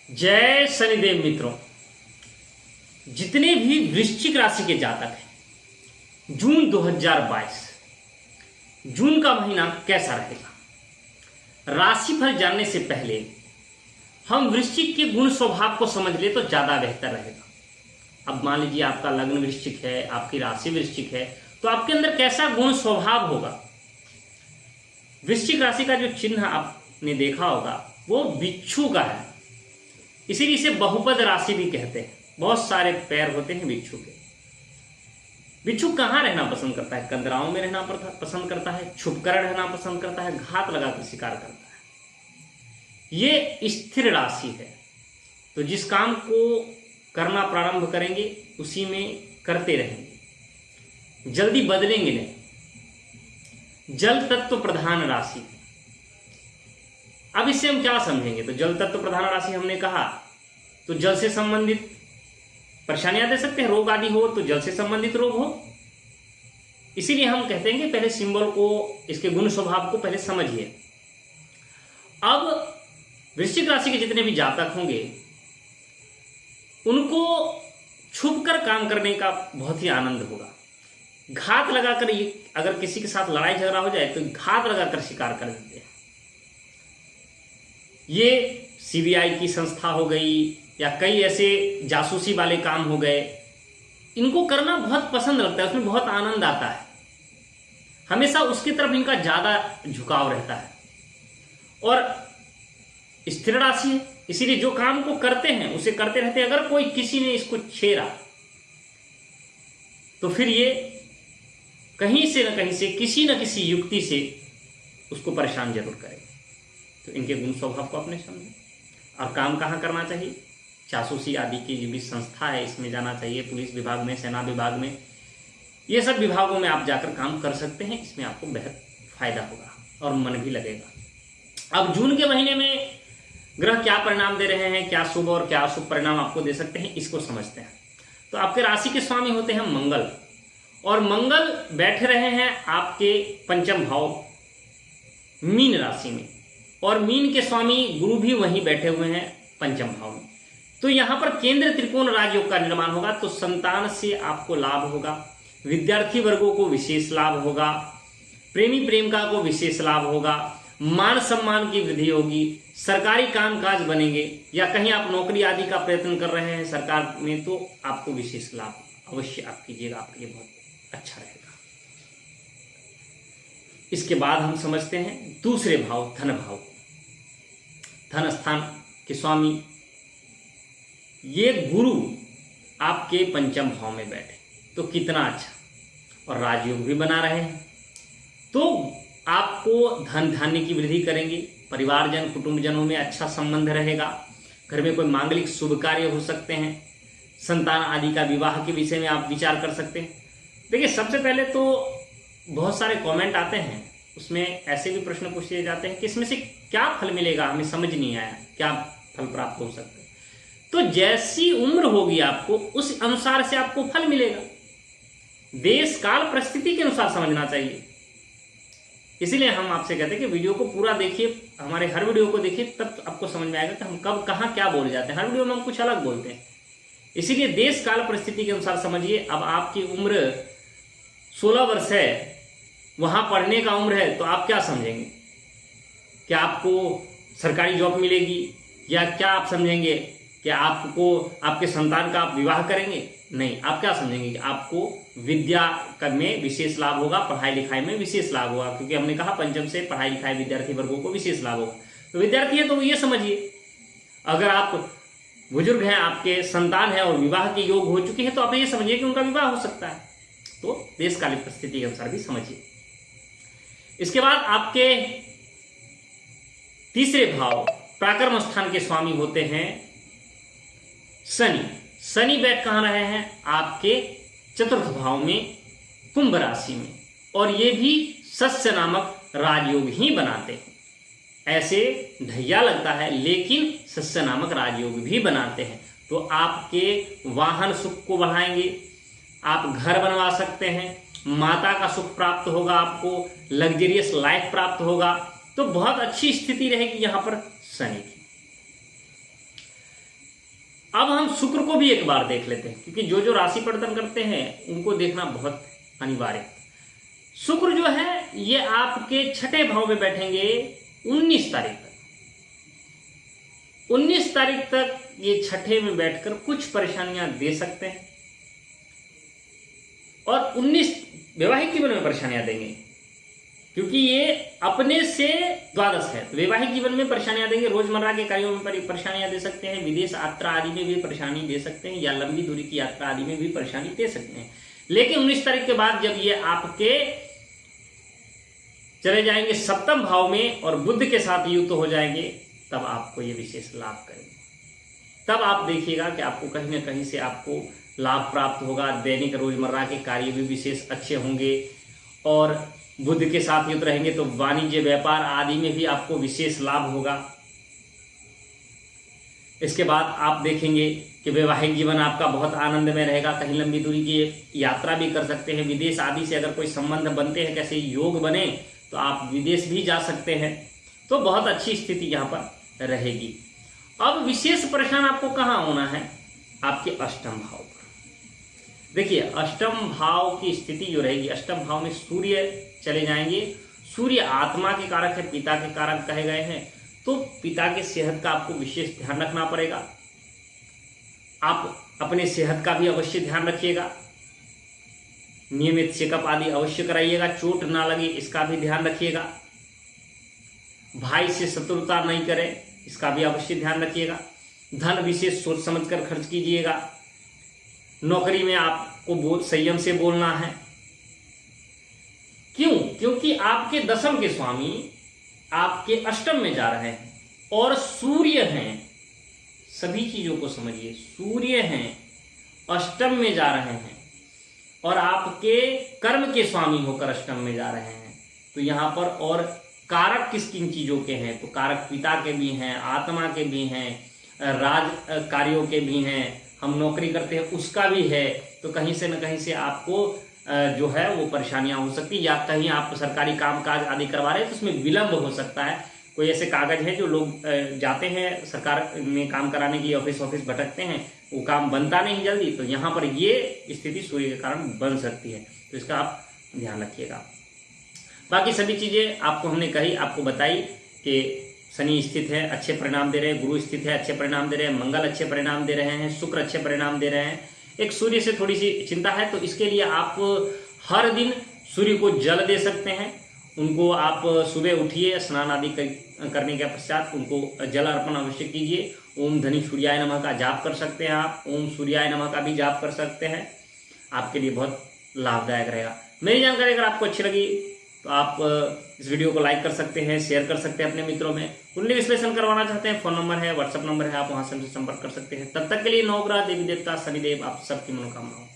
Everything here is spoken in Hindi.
जय शनिदेव मित्रों, जितने भी वृश्चिक राशि के जातक हैं, जून 2022 जून का महीना कैसा रहेगा? राशिफल जानने से पहले हम वृश्चिक के गुण स्वभाव को समझ ले तो ज्यादा बेहतर रहेगा। अब मान लीजिए आपका लग्न वृश्चिक है, आपकी राशि वृश्चिक है, तो आपके अंदर कैसा गुण स्वभाव होगा। वृश्चिक राशि का जो चिन्ह आपने देखा होगा वो बिच्छू का है, इसीलिए इसे बहुपद राशि भी कहते हैं। बहुत सारे पैर होते हैं बिच्छू के। बिच्छू कहाँ रहना पसंद करता है? कंदराओं में रहना पसंद करता है, छुपकर रहना पसंद करता है, घात लगाकर शिकार करता है। ये स्थिर राशि है, तो जिस काम को करना प्रारंभ करेंगे उसी में करते रहेंगे, जल्दी बदलेंगे नहीं। जल तत्व प्रधान राशि। अब इससे हम क्या समझेंगे? तो जल तत्व प्रधान राशि हमने कहा तो जल से संबंधित परेशानियां दे सकते हैं, रोग आदि हो तो जल से संबंधित रोग हो। इसीलिए हम कहते हैं कि पहले सिंबल को, इसके गुण स्वभाव को पहले समझिए। अब वृश्चिक राशि के जितने भी जातक होंगे उनको छुपकर काम करने का बहुत ही आनंद होगा। घात लगाकर, अगर किसी के साथ लड़ाई झगड़ा हो जाए तो घात लगाकर शिकार कर देते हैं। ये सीबीआई की संस्था हो गई या कई ऐसे जासूसी वाले काम हो गए, इनको करना बहुत पसंद लगता है, उसमें बहुत आनंद आता है। हमेशा उसकी तरफ इनका ज्यादा झुकाव रहता है। और स्थिर राशि है, इसीलिए जो काम को करते हैं उसे करते रहते हैं। अगर कोई किसी ने इसको छेड़ा तो फिर ये कहीं से न कहीं से, किसी न किसी युक्ति से उसको परेशान जरूर करेगा। तो इनके गुण स्वभाव को अपने समझें। और काम कहाँ करना चाहिए? जासूसी आदि की जो भी संस्था है इसमें जाना चाहिए, पुलिस विभाग में, सेना विभाग में, ये सब विभागों में आप जाकर काम कर सकते हैं। इसमें आपको बेहद फायदा होगा और मन भी लगेगा। अब जून के महीने में ग्रह क्या परिणाम दे रहे हैं, क्या शुभ और क्या अशुभ परिणाम आपको दे सकते हैं, इसको समझते हैं। तो आपके राशि के स्वामी होते हैं मंगल, और मंगल बैठे रहे हैं आपके पंचम भाव मीन राशि में, और मीन के स्वामी गुरु भी वहीं बैठे हुए हैं पंचम भाव में। तो यहां पर केंद्र त्रिकोण राजयोग का निर्माण होगा, तो संतान से आपको लाभ होगा, विद्यार्थी वर्गों को विशेष लाभ होगा, प्रेमी प्रेमिका को विशेष लाभ होगा, मान सम्मान की वृद्धि होगी, सरकारी कामकाज बनेंगे, या कहीं आप नौकरी आदि का प्रयत्न कर रहे हैं सरकार में तो आपको विशेष लाभ अवश्य आप कीजिएगा, आपके लिए बहुत अच्छा रहेगा। इसके बाद हम समझते हैं दूसरे भाव, धन भाव। धन स्थान के स्वामी ये गुरु आपके पंचम भाव में बैठे, तो कितना अच्छा, और राजयोग भी बना रहे हैं, तो आपको धन धान्य की वृद्धि करेंगे, परिवारजन कुटुंबजनों में अच्छा संबंध रहेगा, घर में कोई मांगलिक शुभ कार्य हो सकते हैं, संतान आदि का विवाह के विषय में आप विचार कर सकते हैं। देखिए, सबसे पहले तो बहुत सारे कमेंट आते हैं, उसमें ऐसे भी प्रश्न पूछे जाते हैं कि इसमें से क्या फल मिलेगा, हमें समझ नहीं आया, क्या फल प्राप्त हो सकता है। तो जैसी उम्र होगी आपको उस अनुसार से आपको फल मिलेगा। देश काल परिस्थिति के अनुसार समझना चाहिए। इसीलिए हम आपसे कहते हैं कि वीडियो को पूरा देखिए, हमारे हर वीडियो को देखिए, तब आपको समझ में आएगा कि हम कब कहाँ क्या बोल जाते हैं। हर वीडियो में हम कुछ अलग बोलते हैं, इसीलिए देश काल परिस्थिति के अनुसार समझिए। अब आपकी उम्र 16 वर्ष है, वहां पढ़ने का उम्र है, तो आप क्या समझेंगे? क्या आपको सरकारी जॉब मिलेगी, या क्या आप समझेंगे कि आपको आपके संतान का आप विवाह करेंगे? नहीं, आप क्या समझेंगे कि आपको विद्या में विशेष लाभ होगा, पढ़ाई लिखाई में विशेष लाभ होगा, क्योंकि हमने कहा पंचम से पढ़ाई लिखाई विद्यार्थी वर्गों को विशेष लाभ होगा। तो विद्यार्थी है तो ये समझिए, अगर आप बुजुर्ग हैं, आपके संतान है और विवाह के योग हो चुके हैं, तो आप ये समझिए कि उनका विवाह हो सकता है। तो देशकालिक परिस्थिति के अनुसार भी समझिए। इसके बाद आपके तीसरे भाव पराक्रम स्थान के स्वामी होते हैं शनि। शनि बैठ कहां रहे हैं? आपके चतुर्थ भाव में कुंभ राशि में, और ये भी शस्य नामक राजयोग ही बनाते हैं। ऐसे ढैया लगता है लेकिन शस्य नामक राजयोग भी बनाते हैं। तो आपके वाहन सुख को बढ़ाएंगे, आप घर बनवा सकते हैं, माता का सुख प्राप्त होगा, आपको लग्जरियस लाइफ प्राप्त होगा। तो बहुत अच्छी स्थिति रहेगी यहां पर शनि की। अब हम शुक्र को भी एक बार देख लेते हैं, क्योंकि जो जो राशि परिवर्तन करते हैं उनको देखना बहुत अनिवार्य। शुक्र जो है ये आपके छठे भाव में बैठेंगे 19 तारीख तक। 19 तारीख तक ये छठे में बैठकर कुछ परेशानियां दे सकते हैं, और 19 वैवाहिक जीवन में परेशानियां देंगे, क्योंकि ये अपने से द्वादश है। तो वैवाहिक जीवन में परेशानियां देंगे, रोजमर्रा के कार्यों में परेशानियां दे सकते हैं, विदेश यात्रा आदि में भी परेशानी दे सकते हैं, या लंबी दूरी की यात्रा आदि में भी परेशानी दे सकते हैं। लेकिन 19 तारीख के बाद जब ये आपके चले जाएंगे सप्तम भाव में और बुध के साथ युक्त हो जाएंगे, तब आपको ये विशेष लाभ करेंगे। तब आप देखिएगा कि आपको कहीं ना कहीं से आपको लाभ प्राप्त होगा। दैनिक रोजमर्रा के कार्य भी विशेष अच्छे होंगे, और बुध के साथ युक्त रहेंगे तो वाणिज्य व्यापार आदि में भी आपको विशेष लाभ होगा। इसके बाद आप देखेंगे कि वैवाहिक जीवन आपका बहुत आनंदमय रहेगा। कहीं लंबी दूरी की यात्रा भी कर सकते हैं, विदेश आदि से अगर कोई संबंध बनते हैं, कैसे योग बने तो आप विदेश भी जा सकते हैं। तो बहुत अच्छी स्थिति यहाँ पर रहेगी। अब विशेष परेशान आपको कहाँ होना है? आपके अष्टम भाव पर। देखिए, अष्टम भाव की स्थिति जो रहेगी, अष्टम भाव में सूर्य चले जाएंगे। सूर्य आत्मा के कारक है, पिता के कारक कहे गए हैं, तो पिता के सेहत का आपको विशेष ध्यान रखना पड़ेगा। आप अपने सेहत का भी अवश्य ध्यान रखिएगा, नियमित चेकअप आदि अवश्य कराइएगा, चोट ना लगे इसका भी ध्यान रखिएगा। भाई से शत्रुता नहीं करें, इसका भी अवश्य ध्यान रखिएगा। धन विशेष सोच समझकर खर्च कीजिएगा। नौकरी में आपको संयम से बोलना है। क्यों? क्योंकि आपके दशम के स्वामी आपके अष्टम में जा रहे हैं, और सूर्य हैं। सभी चीजों को समझिए, सूर्य हैं, अष्टम में जा रहे हैं, और आपके कर्म के स्वामी होकर अष्टम में जा रहे हैं। तो यहाँ पर और कारक किस किन चीजों के हैं? तो कारक पिता के भी हैं, आत्मा के भी हैं, राज कार्यों के भी हैं, हम नौकरी करते हैं उसका भी है। तो कहीं से न कहीं से आपको जो है वो परेशानियां हो सकती है, या कहीं आप सरकारी कामकाज आदि करवा रहे हैं तो उसमें विलंब हो सकता है। कोई ऐसे कागज है जो लोग जाते हैं सरकार में काम कराने की, ऑफिस भटकते हैं, वो काम बनता नहीं जल्दी, तो यहाँ पर ये स्थिति सूर्य के कारण बन सकती है। तो इसका आप ध्यान रखिएगा। बाकी सभी चीजें आपको हमने कही, आपको बताई कि शनि स्थित है, अच्छे परिणाम दे रहे हैं, गुरु स्थित है, अच्छे परिणाम दे रहे हैं, मंगल अच्छे परिणाम दे रहे हैं, शुक्र अच्छे परिणाम दे रहे हैं। एक सूर्य से थोड़ी सी चिंता है, तो इसके लिए आप हर दिन सूर्य को जल दे सकते हैं। उनको आप सुबह उठिए, स्नान आदि करने के पश्चात उनको जल अर्पण अवश्य कीजिए। ओम धनी सूर्याय नमः का जाप कर सकते हैं आप, ओम सूर्याय नमः का भी जाप कर सकते हैं, आपके लिए बहुत लाभदायक रहेगा। मेरी जानकारी अगर आपको अच्छी लगी तो आप इस वीडियो को लाइक कर सकते हैं, शेयर कर सकते हैं अपने मित्रों में। कुंडली विश्लेषण करवाना चाहते हैं, फोन नंबर है, व्हाट्सएप नंबर है, आप वहां से हमसे संपर्क कर सकते हैं। तब तक के लिए नवग्रह देवी देवता शनिदेव आप सबकी मनोकामना हो।